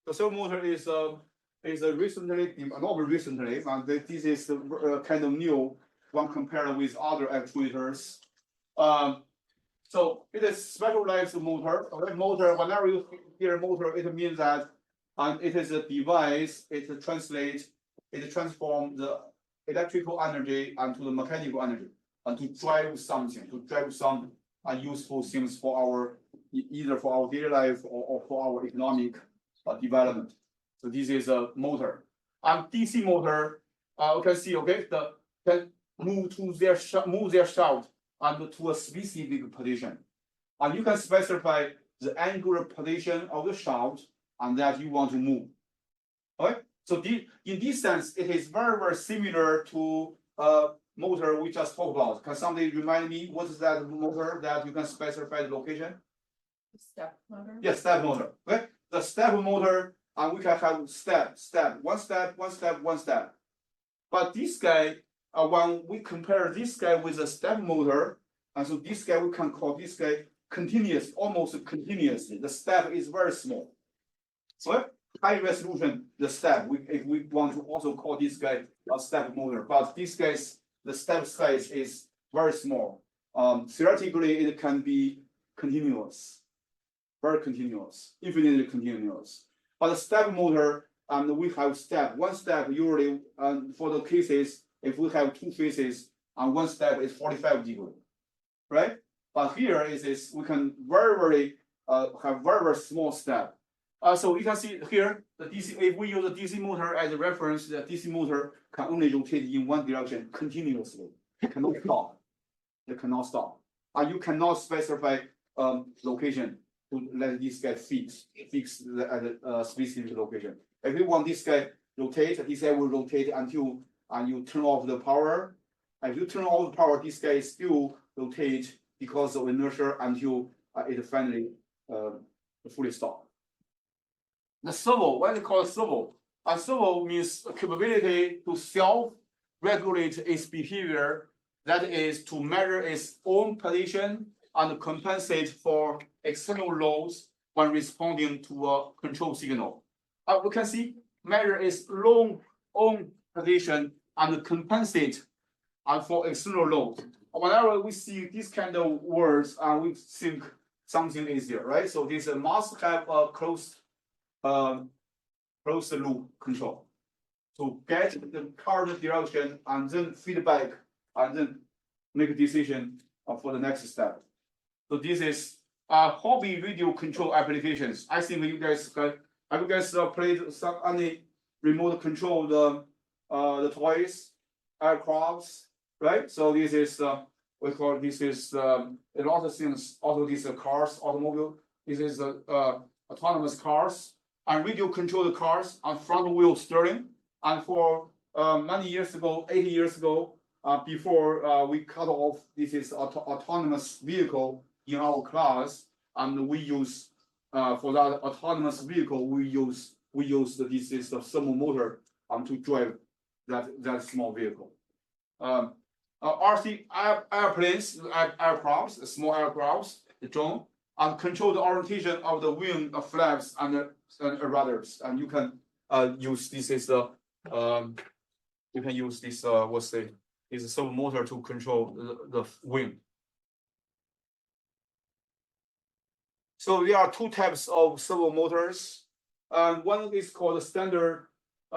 the servo motor is recently, not recently, but this is kind of new when compared with other actuators. So it is specialized motor. Motor, whenever you hear motor, it means that it is a device. It transforms the electrical energy into the mechanical energy, and to drive something, to drive some useful things for our either for our daily life or for our economic development. So this is a motor. And DC motor, you can see, okay, can move their shaft and to a specific position. And you can specify the angular position of the shaft and that you want to move. Okay? So in this sense, it is very, very similar to motor we just talked about. Can somebody remind me what is that motor that you can specify the location? Step motor? Yes, step motor. Okay? The step motor, and we can have one step. But this guy, when we compare this guy with a step motor, and so this guy, we can call this guy continuous, almost continuously. The step is very small. So high resolution, the step, if we want to also call this guy a step motor, but this guy's, the step size is very small. Theoretically, it can be continuous, very continuous, infinitely continuous. But the step motor, we have one step usually, for the cases, if we have two phases, and one step is 45 degrees, right? But here is we can have very small step. So you can see here the DC. If we use a DC motor as a reference, the DC motor can only rotate in one direction continuously. It cannot stop. It cannot stop. And you cannot specify location to let this guy fix at a specific location. If you want this guy rotate, this guy will rotate until you turn off the power. If you turn off the power, this guy still rotate because of inertia until it finally fully stop. The servo, what is called servo? A servo means capability to self-regulate its behavior, that is to measure its own position and compensate for external loads when responding to a control signal. We can see measure its own position and compensate for external loads. Whenever we see these kind of words, we think something is there, right? So this must have a closed loop control to get the current direction and then feedback and then make a decision for the next step. So this is hobby radio control applications. I think you guys played any remote control the toys, aircrafts, right? So this is we call this is a lot of things. Also, these are cars, automobile. This is autonomous cars and radio controlled cars and front wheel steering. And for many years ago, 80 years ago, before we cut off this is autonomous vehicle in our class, and we use for that autonomous vehicle we use this is the servo motor to drive that small vehicle. RC airplanes, aircrafts, small aircrafts, the drone, and control the orientation of the wing flaps and rudders. And you can use this is the you can use this is a servo motor to control the wing. So there are two types of servo motors. One is called standard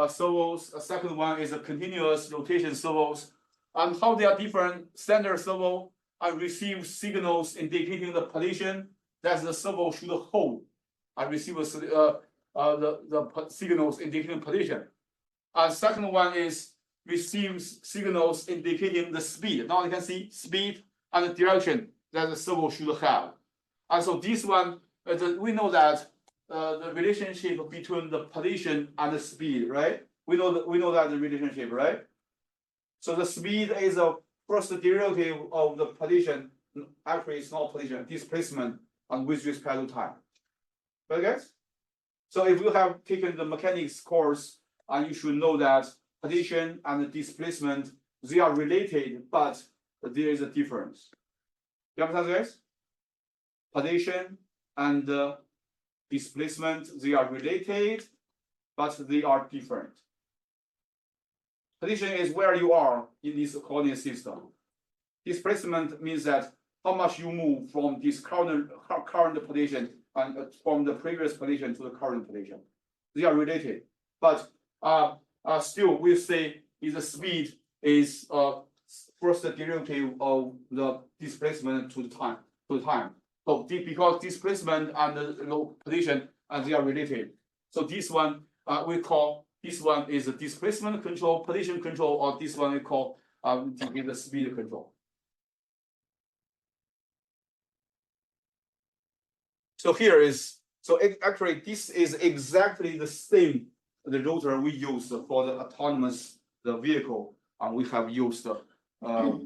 servos. A second one is a continuous rotation servos. And how they are different: standard servo receive signals indicating the position that the servo should hold, and receive the signals indicating position. And second one is receives signals indicating the speed. Now you can see speed and the direction that the servo should have. And so this one, we know that the relationship between the position and the speed, right? We know that the relationship, right? So the speed is a first derivative of the position. Actually, it's not position, displacement, and with respect to time. Right, guys? So if you have taken the mechanics course, and you should know that position and displacement, they are related, but there is a difference. You understand, guys? Position and displacement, they are related, but they are different. Position is where you are in this coordinate system. Displacement means that how much you move from this current position and from the previous position to the current position. They are related, but still we say is the speed is first derivative of the displacement to the time. So because displacement and the position and they are related. So this one we call this one is a displacement control, position control, or this one we call the speed control. So here is actually this is exactly the same the rotor we used for the autonomous vehicle and we have used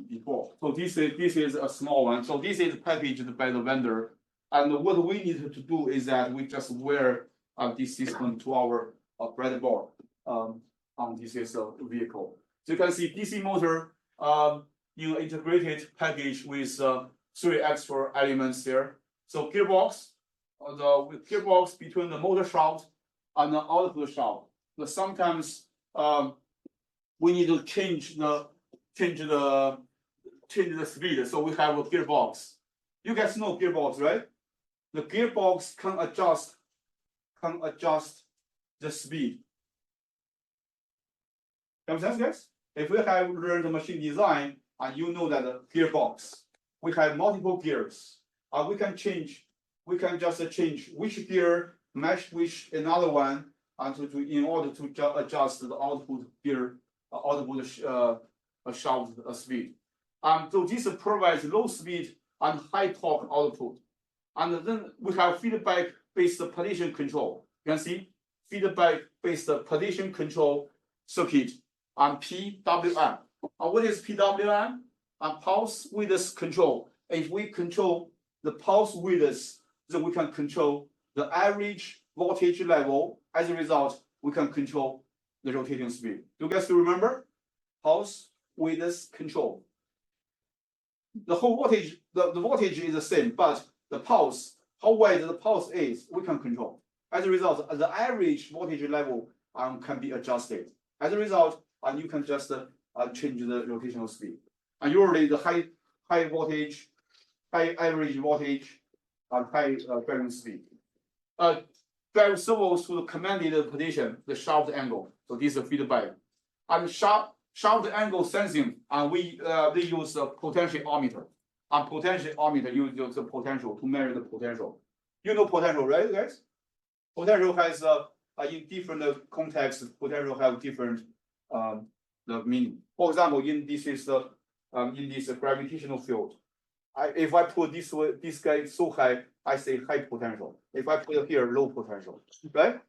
before. So this is a small one. So this is packaged by the vendor, and what we need to do is that we just wear this system to our breadboard on this is a vehicle. So you can see DC motor integrated package with 3 extra elements there. So gearbox, the gearbox between the motor shaft and the output shaft. But sometimes we need to change the speed. So we have a gearbox. You guys know gearbox, right? The gearbox can adjust the speed. Understand, guys? If we have learned machine design and you know that the gearbox, we have multiple gears. We can change. We can just change which gear match which another one, and in order to adjust the output gear, output shaft speed. So this provides low speed and high torque output. And then we have feedback-based position control. You can see feedback-based position control circuit and PWM. What is PWM? Pulse width control. If we control the pulse width, then we can control the average voltage level. As a result, we can control the rotating speed. Do you guys still remember? Pulse width control. The whole voltage, the voltage is the same, but the pulse, how wide the pulse is, we can control. As a result, the average voltage level can be adjusted. As a result, you can just change the rotational speed. And usually the high voltage, high average voltage, and high driving speed. Drive servos to the commanded position, the shaft angle. So this is feedback. And shaft angle sensing, and they use a potentiometer. And potentiometer uses the potential to measure the potential. You know potential, right, guys? Potential has in different contexts, potential have different the meaning. For example, in this gravitational field, if I put this guy so high, I say high potential. If I put it here, low potential, right?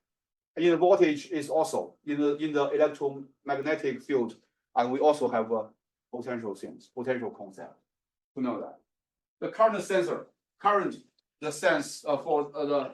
In the voltage is also in the electromagnetic field, and we also have potential concept to know that. The current sensor, the sense for the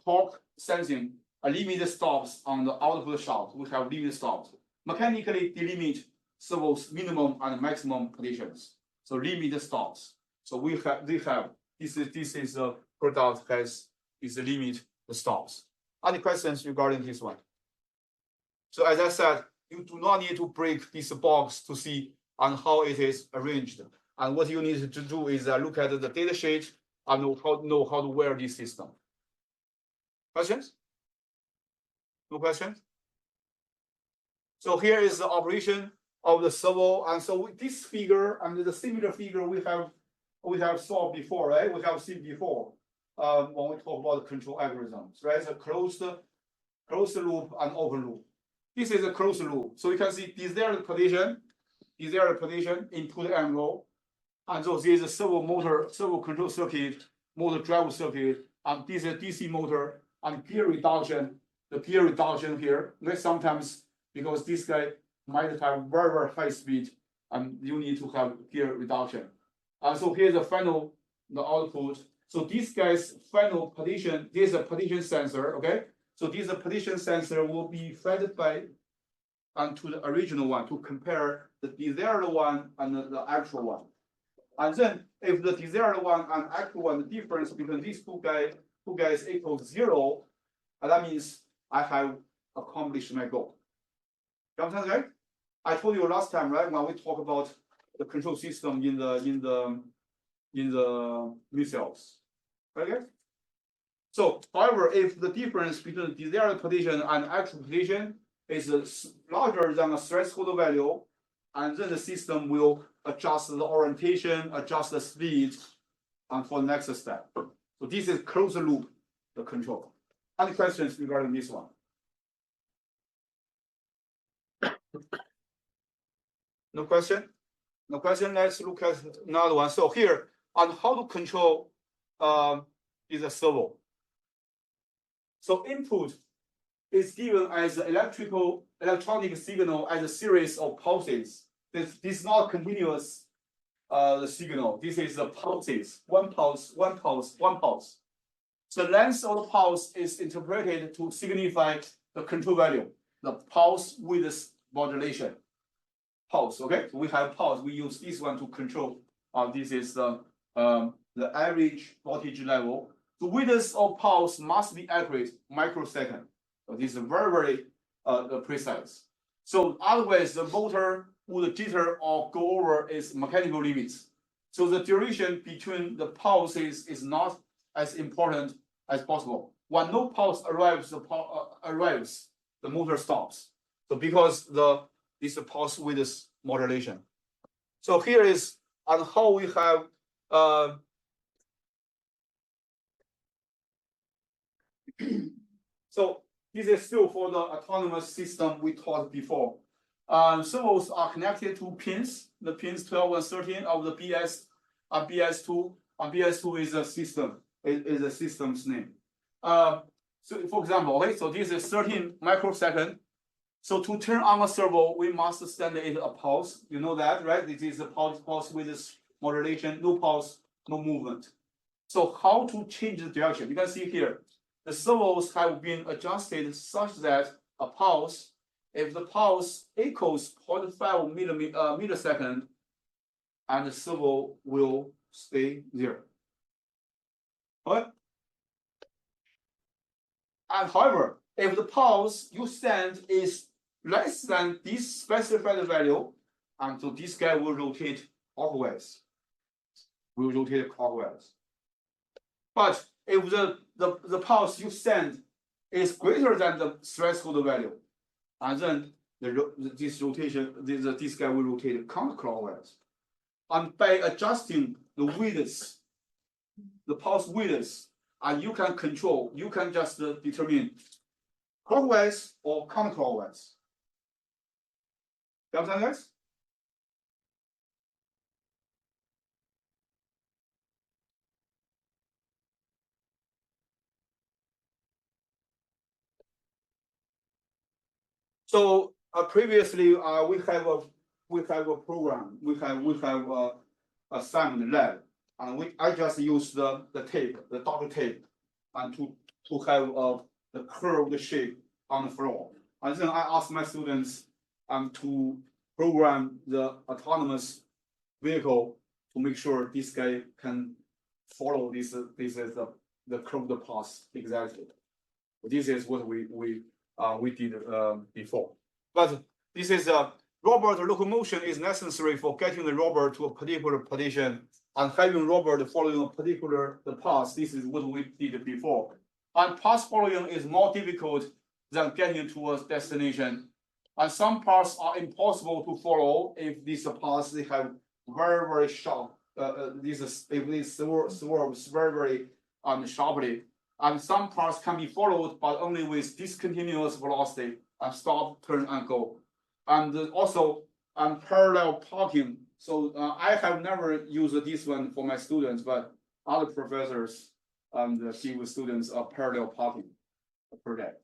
torque sensing, limit stops on the output shaft. We have limit stops. Mechanically delimit servo's minimum and maximum positions. So limit stops. So they have this is a product has is the limit stops. Any questions regarding this one? So as I said, you do not need to break this box to see on how it is arranged. And what you need to do is look at the data sheet and know how to wear this system. Questions? No questions? So here is the operation of the servo, and so this figure and the similar figure we have solved before, right? We have seen before when we talk about control algorithms, right? It's a closed loop and open loop. This is a closed loop, so you can see desired position, input angle, and so there is a servo control circuit, motor drive circuit, and this is a DC motor and gear reduction. The gear reduction here, sometimes because this guy might have very, very high speed, and you need to have gear reduction. And so here's the output. So this guy's final position, this is a position sensor, okay? So this position sensor will be fed by to the original one to compare the desired one and the actual one. And then if the desired one and actual one, the difference between these two guys equals 0, that means I have accomplish my goal. You understand, right? I told you last time, right, when we talk about the control system in the missiles. Okay? So, however, if the difference between the desired position and actual position is larger than a threshold value, and then the system will adjust the orientation, adjust the speed, and for the next step. So this is closed loop, the control. Any questions regarding this one? No question? No question. Let's look at another one. So here, on how to control is a servo. So input is given as electronic signal as a series of pulses. This is not continuous the signal. This is the pulses. One pulse, one pulse, one pulse. The length of the pulse is interpreted to signify the control value, the pulse width modulation. Pulse, okay? So we have pulse. We use this one to control. This is the average voltage level. The width of pulse must be accurate, microsecond. So this is very, very precise. So otherwise, the motor would jitter or go over its mechanical limits. So the duration between the pulses is not as important as possible. When no pulse arrives, the motor stops. So because this pulse width modulation. So here is on how we have so this is still for the autonomous system we taught before. Servos are connected to pins, the pins 12 and 13 of the BS2. BS2 is a system, is a system's name. So for example, okay, so this is 13 microsecond. So to turn on a servo, we must send it a pulse. You know that, right? This is a pulse with this modulation, no pulse, no movement. So how to change the direction? You can see here, the servos have been adjusted such that a pulse, if the pulse equals 0.5 millisecond, and the servo will stay there. Right? And however, if the pulse you send is less than this specified value, and so this guy will rotate clockwise. Will rotate clockwise. But if the pulse you send is greater than the threshold value, and then this guy will rotate counterclockwise. And by adjusting the width, the pulse width, and you can control, you can just determine clockwise or counterclockwise. You understand, guys? So previously we have a program, we have a assignment lab, and I just use the tape, the dot tape, and to have the curved shape on the floor. And then I ask my students to program the autonomous vehicle to make sure this guy can follow this is the curved path exactly. This is what we did before. But this is robot locomotion is necessary for getting the robot to a particular position and having robot following a particular path. This is what we did before. And path following is more difficult than getting to a destination. And some paths are impossible to follow if these paths they have very, very sharp. If these swerves very, very sharply. And some paths can be followed, but only with discontinuous velocity and stop, turn, and go. And also parallel parking. So I have never used this one for my students, but other professors give students a parallel parking per day.